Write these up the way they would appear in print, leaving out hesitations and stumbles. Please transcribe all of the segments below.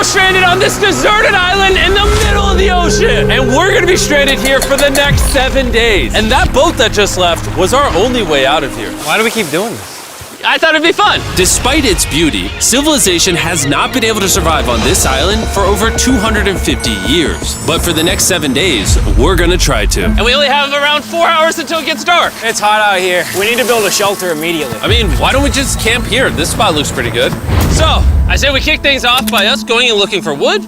stranded on this deserted island in the middle of the ocean. And we're gonna be stranded here for the next 7 days. And that boat that just left was our only way out of here. Why do we keep doing this? I thought it'd be fun. Despite its beauty, civilization has not been able to survive on this island for over 250 years. But for the next 7 days, we're gonna try to. And we only have around 4 hours until it gets dark. It's hot out here. We need to build a shelter immediately. I mean, why don't we just camp here? This spot looks pretty good. So, I say we kick things off by us going and looking for wood,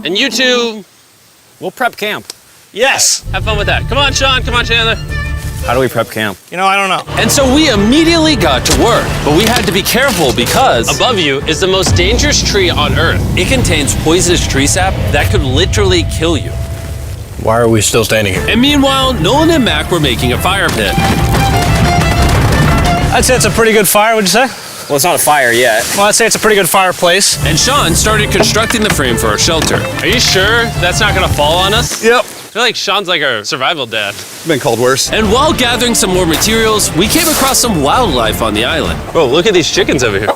and you two We'll prep camp. Yes. Have fun with that. Come on, Sean. Come on, Chandler. How do we prep camp? You know, I don't know. And so we immediately got to work, but we had to be careful because Above you is the most dangerous tree on Earth. it contains poisonous tree sap that could literally kill you. Why are we still standing here? And meanwhile, Nolan and Mac were making a fire pit. I'd say it's a pretty good fire, would you say? Well, it's not a fire yet. Well, I'd say it's a pretty good fireplace. And Sean started constructing the frame for our shelter. Are you sure that's not gonna fall on us? Yep. I feel like Sean's like our survival dad. Been called worse. And while gathering some more materials, we came across some wildlife on the island. Bro, look at these chickens over here.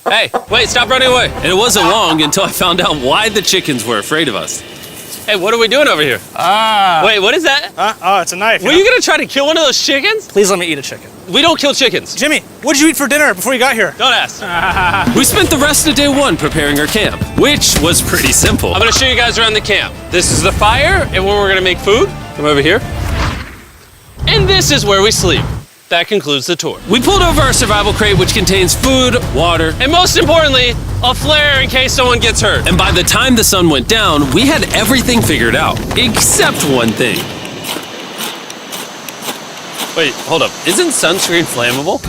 Hey, wait, stop running away. And it wasn't long until I found out why the chickens were afraid of us. Hey, what are we doing over here? Wait, what is that? Oh, it's a knife. Were you gonna try to kill one of those chickens? Please let me eat a chicken. We don't kill chickens. Jimmy, what did you eat for dinner before you got here? Don't ask. We spent the rest of day one preparing our camp, which was pretty simple. I'm gonna show you guys around the camp. This is the fire and where we're gonna make food. Come over here. And this is where we sleep. That concludes the tour. We pulled over our survival crate, which contains food, water, And most importantly, a flare in case someone gets hurt. and by the time the sun went down, we had everything figured out, except one thing. Wait, hold up. Isn't sunscreen flammable?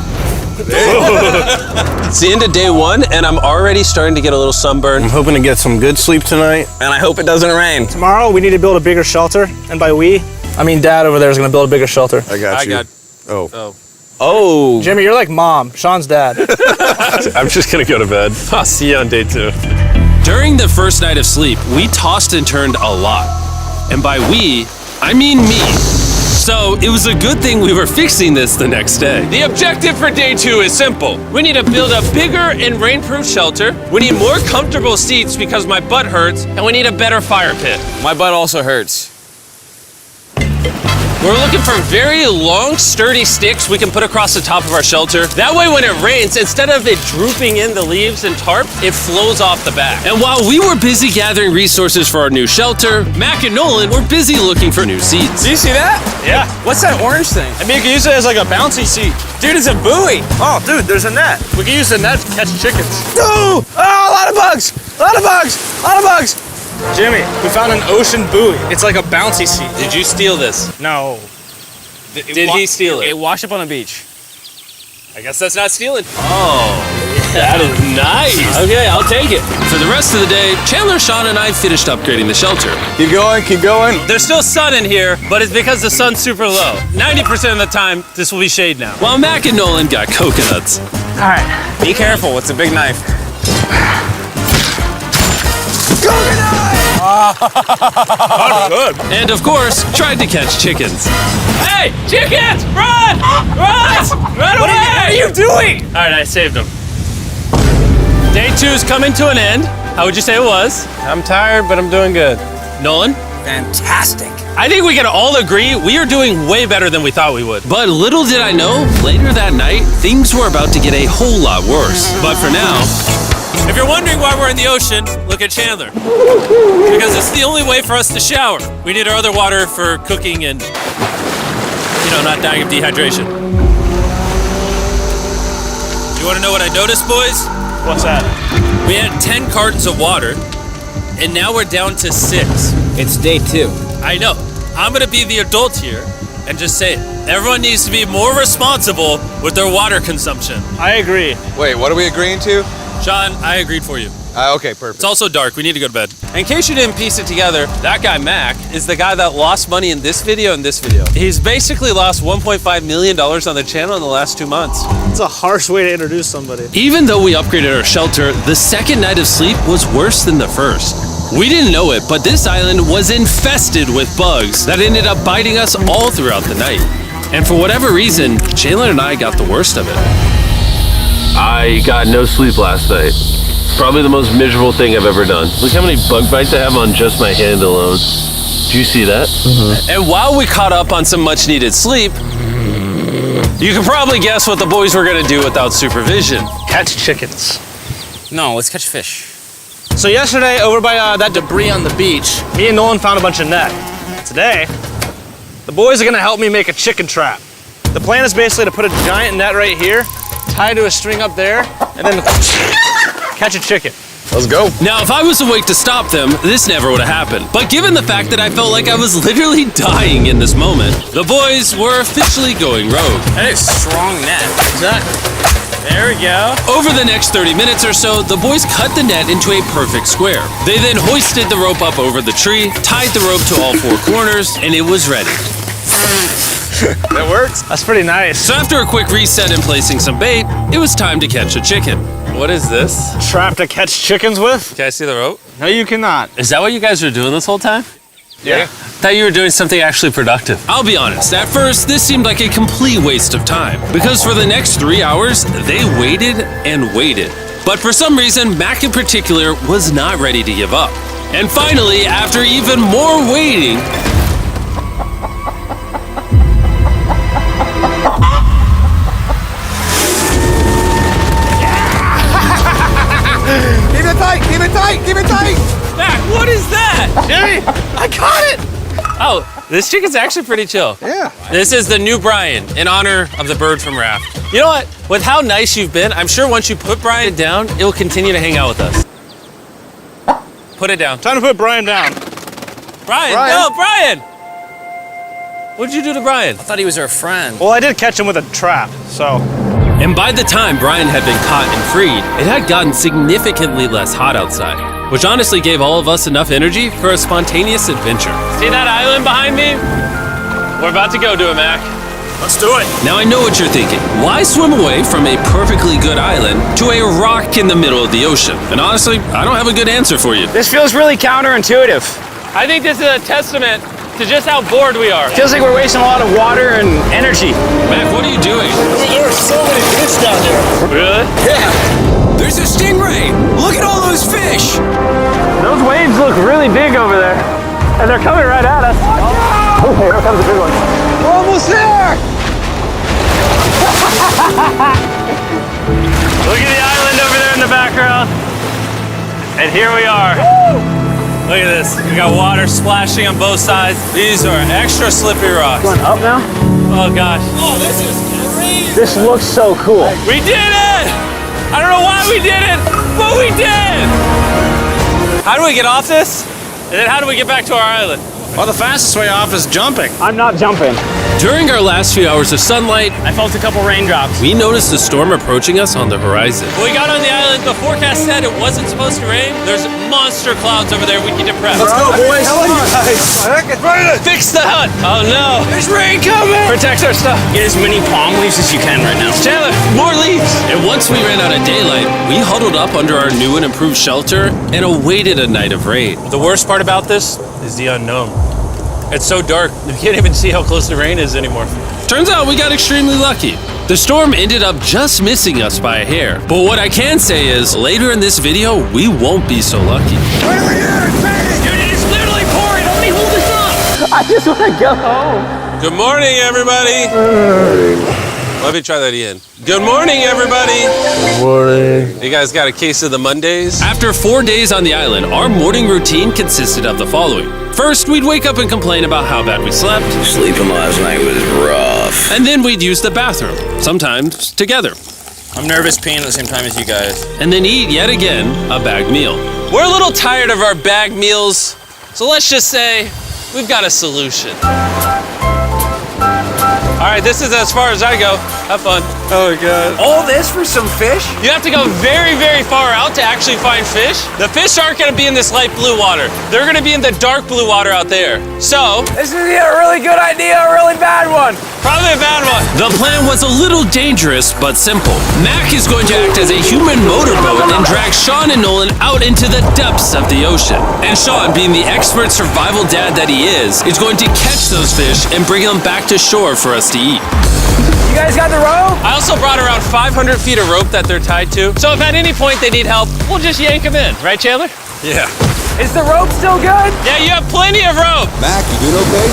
It's the end of day one, and I'm already starting to get a little sunburn. I'm hoping to get some good sleep tonight. And I hope it doesn't rain. Tomorrow, we need to build a bigger shelter. And by we, I mean Dad over there is going to build a bigger shelter. I got you. Oh. Oh. Jimmy, you're like Mom. Sean's dad. I'm just gonna go to bed. I'll see you on day 2. During the first night of sleep, we tossed and turned a lot. And by we, I mean me. So it was a good thing we were fixing this the next day. The objective for day 2 is simple. We need to build a bigger and rainproof shelter. We need more comfortable seats because my butt hurts, and we need a better fire pit. My butt also hurts. We're looking for very long, sturdy sticks we can put across the top of our shelter. That way when it rains, instead of it drooping in the leaves and tarp, it flows off the back. And while we were busy gathering resources for our new shelter, Mac and Nolan were busy looking for new seats. Do you see that? Yeah. What's that orange thing? I mean, you can use it as like a bouncy seat. Dude, it's a buoy. Oh, dude, there's a net. We can use the net to catch chickens. Oh, a lot of bugs. A lot of bugs. A lot of bugs. Jimmy, we found an ocean buoy. It's like a bouncy seat. Did you steal this? No. Did he steal it? It washed up on the beach. I guess that's not stealing. Oh, that is nice. Okay, I'll take it. For the rest of the day, Chandler, Sean, and I finished upgrading the shelter. Keep going, keep going. There's still sun in here, but it's because the sun's super low. 90% of the time, this will be shade now. While Mac and Nolan got coconuts. All right. Be careful. It's a big knife. And of course, tried to catch chickens. Hey, chickens, run! Run! Run away! What are you doing? All right, I saved them. Day 2's coming to an end. How would you say it was? I'm tired, but I'm doing good. Nolan? Fantastic. I think we can all agree we are doing way better than we thought we would. But little did I know, later that night, things were about to get a whole lot worse. But for now, If you're wondering why we're in the ocean, look at Chandler. Because it's the only way for us to shower. We need our other water for cooking and, not dying of dehydration. You want to know what I noticed, boys? What's that? We had 10 cartons of water, and now we're down to 6. It's day 2. I know. I'm gonna be the adult here and just say it. Everyone needs to be more responsible with their water consumption. I agree. Wait, what are we agreeing to? Sean, I agreed for you. Okay, perfect. It's also dark. We need to go to bed. In case you didn't piece it together, that guy Mac is the guy that lost money in this video and this video. He's basically lost $1.5 million on the channel in the last 2 months. It's a harsh way to introduce somebody. even though we upgraded our shelter, the second night of sleep was worse than the first. We didn't know it, but this island was infested with bugs that ended up biting us all throughout the night. And for whatever reason, Chandler and I got the worst of it. I got no sleep last night. Probably the most miserable thing I've ever done. Look how many bug bites I have on just my hand alone. Do you see that? And while we caught up on some much needed sleep, you can probably guess what the boys were gonna do without supervision. Catch chickens. No, let's catch fish. So yesterday, over by that debris on the beach, me and Nolan found a bunch of net. Today, the boys are gonna help me make a chicken trap. The plan is basically to put a giant net right here, tie to a string up there, and then catch a chicken. Let's go. Now, if I was awake to stop them, this never would have happened. But given the fact that I felt like I was literally dying in this moment, the boys were officially going rogue. That is strong net. Exactly. There we go. Over the next 30 minutes or so, the boys cut the net into a perfect square. They then hoisted the rope up over the tree, tied the rope to all four corners, and it was ready. That works. That's pretty nice. So after a quick reset and placing some bait, it was time to catch a chicken. What is this? Trap to catch chickens with? Can I see the rope? No, you cannot. Is that what you guys were doing this whole time? Yeah. Thought you were doing something actually productive. I'll be honest, at first, this seemed like a complete waste of time. Because for the next 3 hours, they waited and waited. But for some reason, Mac in particular was not ready to give up. And finally, after even more waiting, Keep it tight, keep it tight, keep it tight. Mac, what is that? Jimmy, I caught it! Oh, this chicken's actually pretty chill. Yeah. This is the new Brian in honor of the bird from Raft. You know what? With how nice you've been, I'm sure once you put Brian down, it will continue to hang out with us. Put it down. Time to put Brian down. Brian, Brian. no, Brian! What'd you do to Brian? I thought he was our friend. Well, I did catch him with a trap, so. and by the time Brian had been caught and freed, it had gotten significantly less hot outside, which honestly gave all of us enough energy for a spontaneous adventure. See that island behind me? We're about to go to it, Mac. Let's do it. Now I know what you're thinking. Why swim away from a perfectly good island to a rock in the middle of the ocean? And honestly, I don't have a good answer for you. This feels really counterintuitive. I think this is a testament to just how bored we are. Feels like we're wasting a lot of water and energy. Mac, what are you doing? There are so many fish down there. Really? Yeah. There's a stingray. Look at all those fish. Those waves look really big over there. And they're coming right at us. Oh, here comes a big one. We're almost there. Look at the island over there in the background. And here we are. Look at this. We got water splashing on both sides. These are extra slippery rocks. Going up now? Oh gosh. Oh, this is crazy. This looks so cool. We did it! I don't know why we did it, but we did! How do we get off this? And then how do we get back to our island? Well, the fastest way off is jumping. I'm not jumping. During our last few hours of sunlight, I felt a couple raindrops. we noticed a storm approaching us on the horizon. When we got on the island, the forecast said it wasn't supposed to rain. There's monster clouds over there we can depress. Let's go, boys. Fix the hut! Oh no! There's rain coming. Protect our stuff. Get as many palm leaves as you can right now. Chandler, more leaves! And once we ran out of daylight, we huddled up under our new and improved shelter and awaited a night of rain. The worst part about this is the unknown. It's so dark, you can't even see how close the rain is anymore. Turns out we got extremely lucky. The storm ended up just missing us by a hair. But what I can say is, later in this video, we won't be so lucky. Dude, it is literally pouring! Help me hold this up! I just want to go home. Good morning, everybody! Let me try that again. Good morning, everybody! Good morning. You guys got a case of the Mondays? After 4 days on the island, our morning routine consisted of the following. First, we'd wake up and complain about how bad we slept. Sleeping last night was rough. And then we'd use the bathroom, sometimes together. I'm nervous peeing at the same time as you guys. And then eat yet again a bagged meal. We're a little tired of our bag meals, so let's just say we've got a solution. All right, this is as far as I go. Have fun. Oh, God. All this for some fish? You have to go very, very far out to actually find fish. The fish aren't gonna be in this light blue water. They're gonna be in the dark blue water out there. So, This is either a really good idea or a really bad one. probably a bad one. The plan was a little dangerous, but simple. Mac is going to act as a human motorboat and drag Sean and Nolan out into the depths of the ocean. And Sean, being the expert survival dad that he is going to catch those fish and bring them back to shore for us to eat. You guys got the rope? I also brought around 500 feet of rope that they're tied to. So if at any point they need help, we'll just yank them in. Right, Chandler? Yeah. Is the rope still good? Yeah, you have plenty of rope. Mac, you doing okay?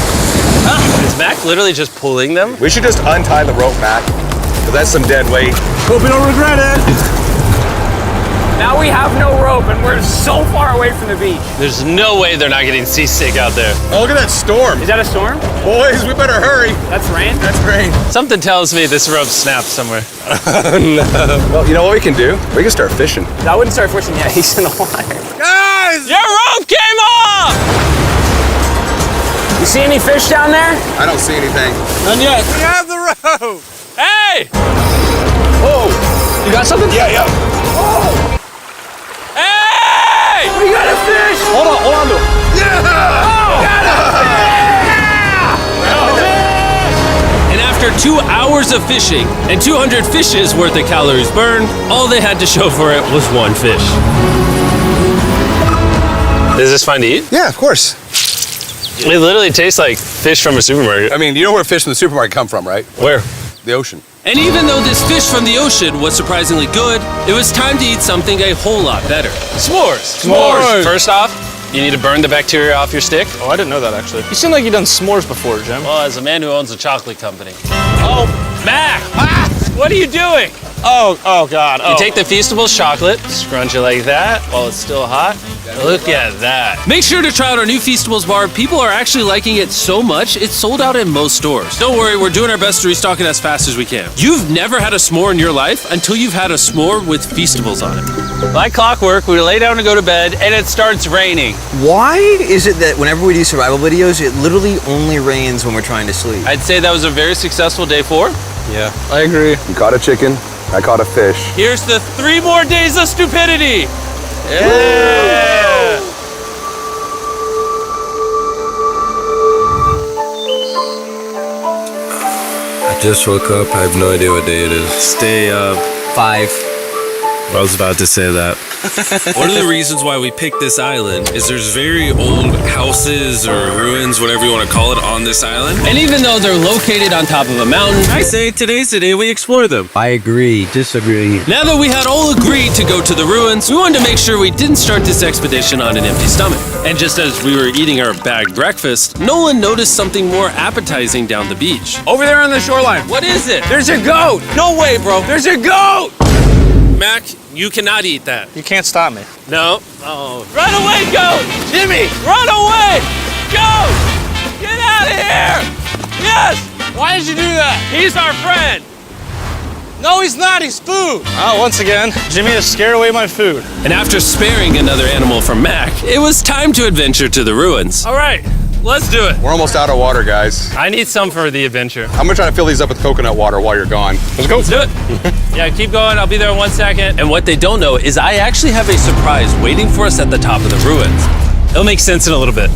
Is Mac literally just pulling them? We should just untie the rope, Mac. Because that's some dead weight. Hope you don't regret it. Now we have no rope and we're so far away from the beach. There's no way they're not getting seasick out there. Oh, look at that storm. Is that a storm? Boys, we better hurry. That's rain? That's rain. Something tells me this rope snapped somewhere. Well, you know what we can do? We can start fishing. I wouldn't start fishing yet. He's in the water. Guys! Your rope came off! You see any fish down there? I don't see anything. None yet. We have the rope. Hey! Oh, You got something? yeah. Hey! We got a fish! Hold on to it. And after 2 hours of fishing and 200 fishes worth of calories burned, all they had to show for it was one fish. Is this fine to eat? Yeah, of course. It literally tastes like fish from a supermarket. I mean, you know where fish from the supermarket come from, right? Where? The ocean. And even though this fish from the ocean was surprisingly good, it was time to eat something a whole lot better. S'mores. S'mores. First off, you need to burn the bacteria off your stick. Oh, I didn't know that actually. You seem like you've done s'mores before, Jim. Well, as a man who owns a chocolate company. Oh, Mac! What are you doing? Oh God. You take the Feastables chocolate, scrunch it like that while it's still hot. Look at that. Make sure to try out our new Feastables bar. People are actually liking it so much, it's sold out in most stores. Don't worry, we're doing our best to restock it as fast as we can. You've never had a s'more in your life until you've had a s'more with Feastables on it. Like clockwork, we lay down to go to bed and it starts raining. Why is it that whenever we do survival videos, it literally only rains when we're trying to sleep? I'd say that was a very successful day 4. Yeah. I agree. You caught a chicken. I caught a fish. Here's the 3 more days of stupidity. Yeah. I just woke up. I have no idea what day it is. Stay up. 5. I was about to say that. One of the reasons why we picked this island is there's very old houses or ruins, whatever you want to call it, on this island. And even though they're located on top of a mountain, I say today's the day we explore them. I agree. Disagree. Now that we had all agreed to go to the ruins, we wanted to make sure we didn't start this expedition on an empty stomach. And just as we were eating our bagged breakfast, Nolan noticed something more appetizing down the beach. Over there on the shoreline. What is it? There's a goat. No way, bro. There's a goat. Mac, you cannot eat that. You can't stop me. No. Oh. Run away, goat! Jimmy! Run away! Goat! Get out of here! Yes! Why did you do that? He's our friend. No, he's not. He's food. Oh, once again, Jimmy has scared away my food. And after sparing another animal from Mac, it was time to adventure to the ruins. All right, let's do it. We're almost out of water, guys. I need some for the adventure. I'm gonna try to fill these up with coconut water while you're gone. Let's go. Let's do it. Yeah, keep going. I'll be there in 1 second. And what they don't know is I actually have a surprise waiting for us at the top of the ruins. It'll make sense in a little bit.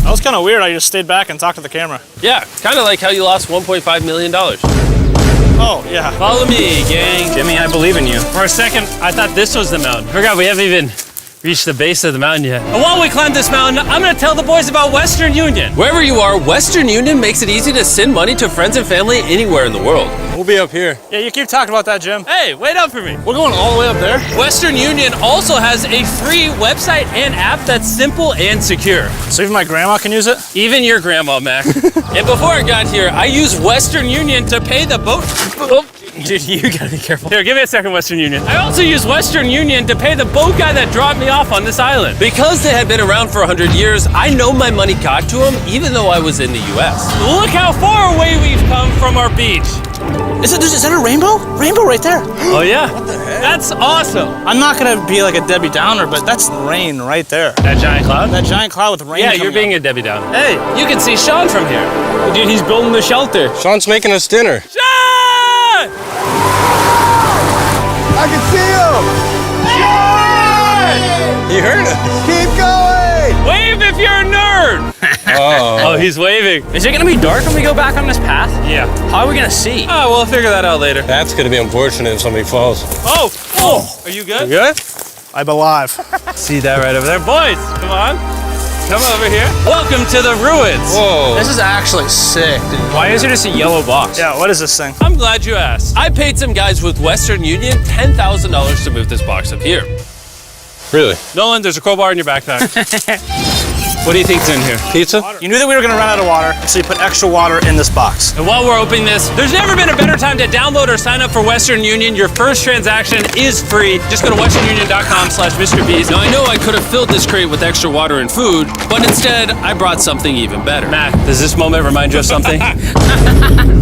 That was kind of weird. I just stayed back and talked to the camera. Yeah, kind of like how you lost $1.5 million. Oh, yeah. Follow me, gang. Jimmy, I believe in you. For a second, I thought this was the mountain. Forgot we haven't even reached the base of the mountain yet. And while we climb this mountain, I'm gonna tell the boys about Western Union. Wherever you are, Western Union makes it easy to send money to friends and family anywhere in the world. We'll be up here. Yeah, you keep talking about that, Jim. Hey, wait up for me. We're going all the way up there. Western Union also has a free website and app that's simple and secure. So even my grandma can use it? Even your grandma, Mac. And before I got here, I used Western Union to pay the boat. Oh, dude, you gotta be careful. Here, give me a second, Western Union. I also used Western Union to pay the boat guy that dropped me off on this island. Because they had been around for 100 years, I know my money got to them even though I was in the US. Look how far away we've come from our beach. Is that a rainbow? Rainbow right there. Oh yeah? What the heck? That's awesome. I'm not gonna be like a Debbie Downer, but that's rain right there. That giant cloud? That giant cloud with rain. Yeah, you're being a Debbie Downer. Hey, you can see Sean from here. Dude, he's building the shelter. Sean's making us dinner. Sean! I can see him. You heard it. Keep going. Wave if you're a nerd. Oh, he's waving. Is it gonna be dark when we go back on this path? Yeah. How are we gonna see? Oh, we'll figure that out later. That's gonna be unfortunate if somebody falls. Oh, oh, are you good? Good? I'm alive. See that right over there? Boys, come on. Come over here. Welcome to the ruins. Whoa. This is actually sick, dude. Why is it just a yellow box? Yeah, what is this thing? I'm glad you asked. I paid some guys with Western Union $10,000 to move this box up here. Really? Nolan, there's a crowbar in your backpack. What do you think's in here? Pizza? You knew that we were gonna run out of water, so you put extra water in this box. And while we're opening this, there's never been a better time to download or sign up for Western Union. Your first transaction is free. Just go to westernunion.com/MrBeast. Now, I know I could have filled this crate with extra water and food, but instead, I brought something even better. Matt, does this moment remind you of something?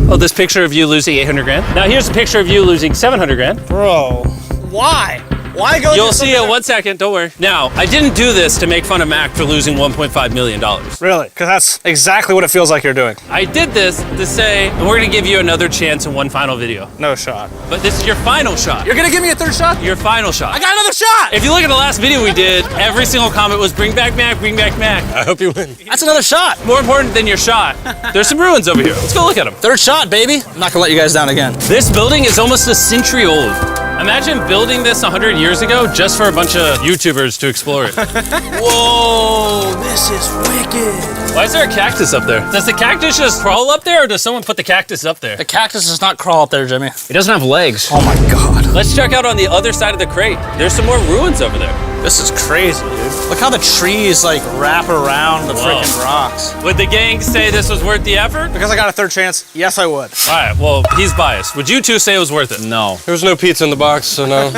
Oh, this picture of you losing 800 grand? Now here's a picture of you losing 700 grand. Bro, why? Why go? You'll see it in 1 second, don't worry. Now, I didn't do this to make fun of Mac for losing $1.5 million. Really? Because that's exactly what it feels like you're doing. I did this to say, and we're gonna give you another chance in one final video. No shot. But this is your final shot. You're gonna give me a third shot? Your final shot. I got another shot! If you look at the last video we did, every single comment was bring back Mac, bring back Mac. I hope you win. That's another shot. More important than your shot, there's some ruins over here. Let's go look at them. Third shot, baby. I'm not gonna let you guys down again. This building is almost a century old. Imagine building this 100 years ago just for a bunch of YouTubers to explore it. Whoa, this is wicked. Why is there a cactus up there? Does the cactus just crawl up there or does someone put the cactus up there? The cactus does not crawl up there, Jimmy. It doesn't have legs. Oh my God. Let's check out on the other side of the crate. There's some more ruins over there. This is crazy, dude. Look how the trees like wrap around the freaking rocks. Would the gang say this was worth the effort? Because I got a third chance, yes I would. All right, well, he's biased. Would you two say it was worth it? No. There was no pizza in the box, so no.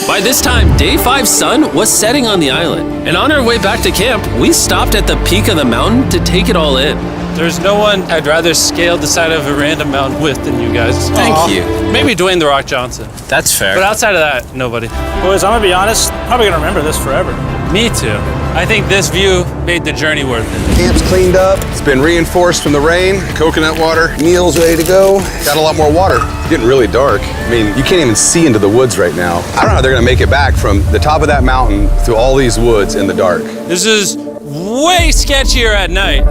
By this time, Day 5's sun was setting on the island, and on our way back to camp, we stopped at the peak of the mountain to take it all in. There's no one I'd rather scale the side of a random mountain with than you guys. Thank you. Maybe Dwayne The Rock Johnson. That's fair. But outside of that, nobody. Boys, I'm gonna be honest, probably gonna remember this forever. Me too. I think this view made the journey worth it. Camp's cleaned up. It's been reinforced from the rain. Coconut water. Meal's ready to go. Got a lot more water. It's getting really dark. I mean, you can't even see into the woods right now. I don't know how they're gonna make it back from the top of that mountain through all these woods in the dark. This is way sketchier at night.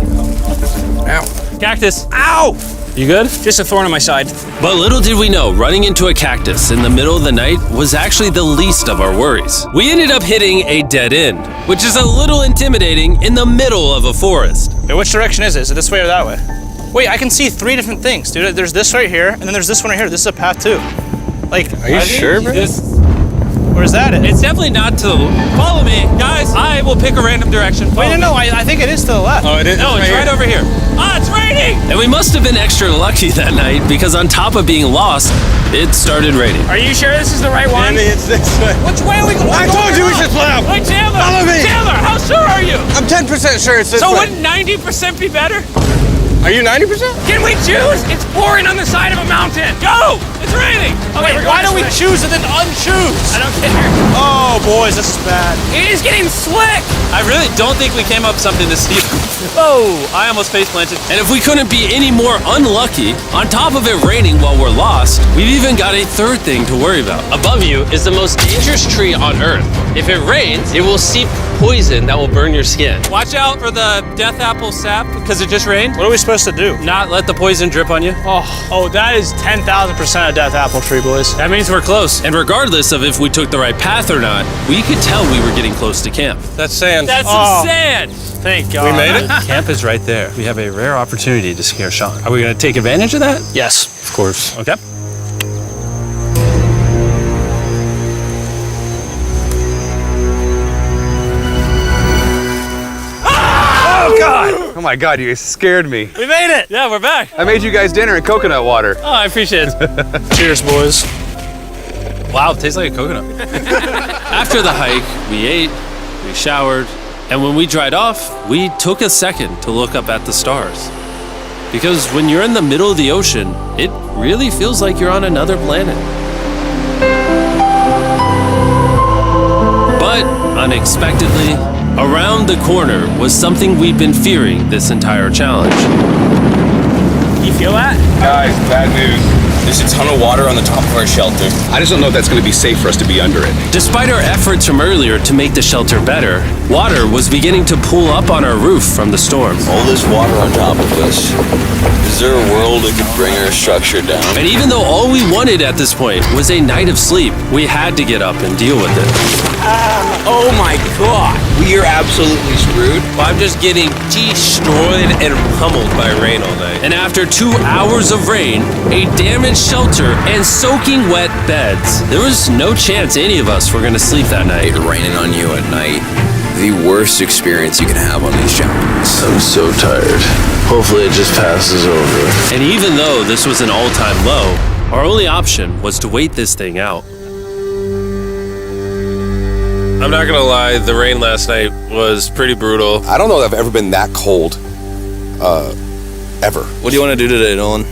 Ow. Cactus. Ow! You good? Just a thorn on my side. But little did we know, running into a cactus in the middle of the night was actually the least of our worries. We ended up hitting a dead end, which is a little intimidating in the middle of a forest. Wait, which direction is it? Is it this way or that way? Wait, I can see three different things, dude. There's this right here, and then there's this one right here. This is a path too. Like, Are you sure, bro? where's that at? It's definitely not to the... Follow me. Guys, I will pick a random direction. Wait, no, I think it is to the left. Oh, it is? No, it's right over here. Ah, it's raining! And we must have been extra lucky that night because on top of being lost, it started raining. Are you sure this is the right one? It's this way. Which way are we going? I told you we should play out. Wait, Chandler! Follow me. Chandler, how sure are you? I'm 10% sure it's this So way. wouldn't 90% be better? Are you 90%? Can we choose? It's pouring on the side of a mountain. Go! It's raining! Okay, Wait, why don't we choose and then unchoose? I don't care. Oh, boys, this is bad. It is getting slick. I really don't think we came up something to steep. Oh, I almost face planted. And if we couldn't be any more unlucky, on top of it raining while we're lost, we've even got a third thing to worry about. Above you is the most dangerous tree on Earth. If it rains, it will seep poison that will burn your skin. Watch out for the death apple sap because it just rained. What are we supposed to do? Not let the poison drip on you. Oh, that is 10,000% a death apple tree, boys. That means we're close. And regardless of if we took the right path or not, we could tell we were getting close to camp. That's sand. That's Oh. some sand. Thank God. We made it? Camp is right there. We have a rare opportunity to scare Sean. Are we going to take advantage of that? Yes. Of course. Okay. Oh, God. Oh my God, you guys scared me. We made it. Yeah, we're back. I made you guys dinner in coconut water. Oh, I appreciate it. Cheers, boys. Wow, it tastes like a coconut. After the hike, we ate, we showered, and when we dried off, we took a second to look up at the stars. Because when you're in the middle of the ocean, it really feels like you're on another planet. But unexpectedly, around the corner was something we'd been fearing this entire challenge. You feel that? Guys, bad news. There's a ton of water on the top of our shelter. I just don't know if that's going to be safe for us to be under it. Despite our efforts from earlier to make the shelter better, Water was beginning to pool up on our roof from the storm. All this water on top of us. Is there a world that could bring our structure down? And even though all we wanted at this point was a night of sleep, we had to get up and deal with it. Oh my god! We are absolutely screwed. I'm just getting destroyed and pummeled by rain all night. And after 2 hours of rain, a damaged shelter, and soaking wet beds, there was no chance any of us were going to sleep that night. It raining on you at night. The worst experience you can have on these challenges. I'm so tired. Hopefully it just passes over. And even though this was an all-time low, our only option was to wait this thing out. I'm not gonna lie, the rain last night was pretty brutal. I don't know that I've ever been that cold, ever. What do you want to do today, Nolan?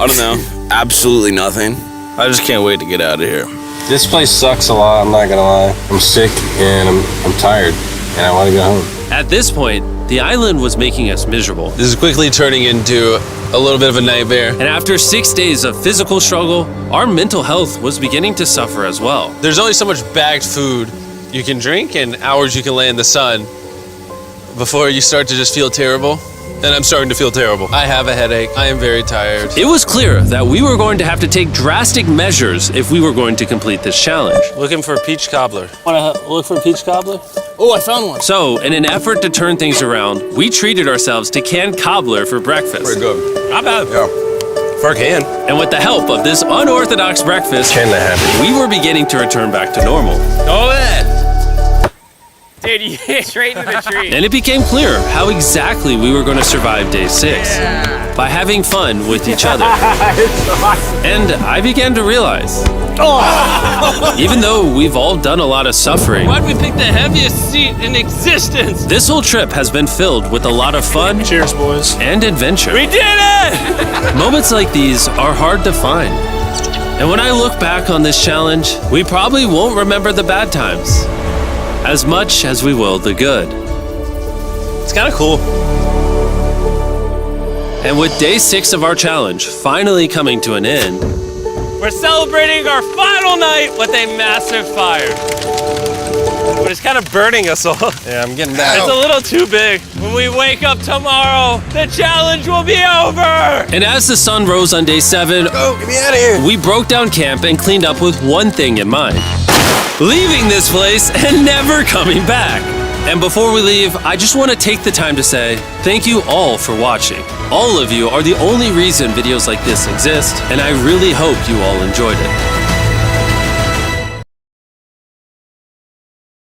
I don't know. Absolutely nothing. I just can't wait to get out of here. This place sucks a lot, I'm not gonna lie. I'm sick and I'm tired and I want to go home. At this point, the island was making us miserable. This is quickly turning into a little bit of a nightmare. And after 6 days of physical struggle, our mental health was beginning to suffer as well. There's only so much bagged food you can drink and hours you can lay in the sun before you start to just feel terrible. And I'm starting to feel terrible. I have a headache. I am very tired. It was clear that we were going to have to take drastic measures if we were going to complete this challenge. Looking for a peach cobbler. Want to look for a peach cobbler? Oh, I found one. So, in an effort to turn things around, we treated ourselves to canned cobbler for breakfast. Pretty good. Not bad. Yeah. For a can. And with the help of this unorthodox breakfast, Can that happen? we were beginning to return back to normal. Go ahead. Dude, you hit straight into the tree. And it became clear how exactly we were going to survive day 6. By having fun with each other. And I began to realize, even though we've all done a lot of suffering, Why'd we pick the heaviest seat in existence? this whole trip has been filled with a lot of fun Cheers, boys. and adventure. We did it! Moments like these are hard to find. And when I look back on this challenge, we probably won't remember the bad times as much as we will the good. It's kind of cool. And with day 6 of our challenge finally coming to an end, We're celebrating our final night with a massive fire. But it's kind of burning us all. Yeah, I'm getting that. It's a little too big. When we wake up tomorrow, the challenge will be over! and as the sun rose on day 7, Oh, get me out of here. we broke down camp and cleaned up with one thing in mind: leaving this place and never coming back. And before we leave, I just want to take the time to say thank you all for watching. All of you are the only reason videos like this exist, and I really hope you all enjoyed it.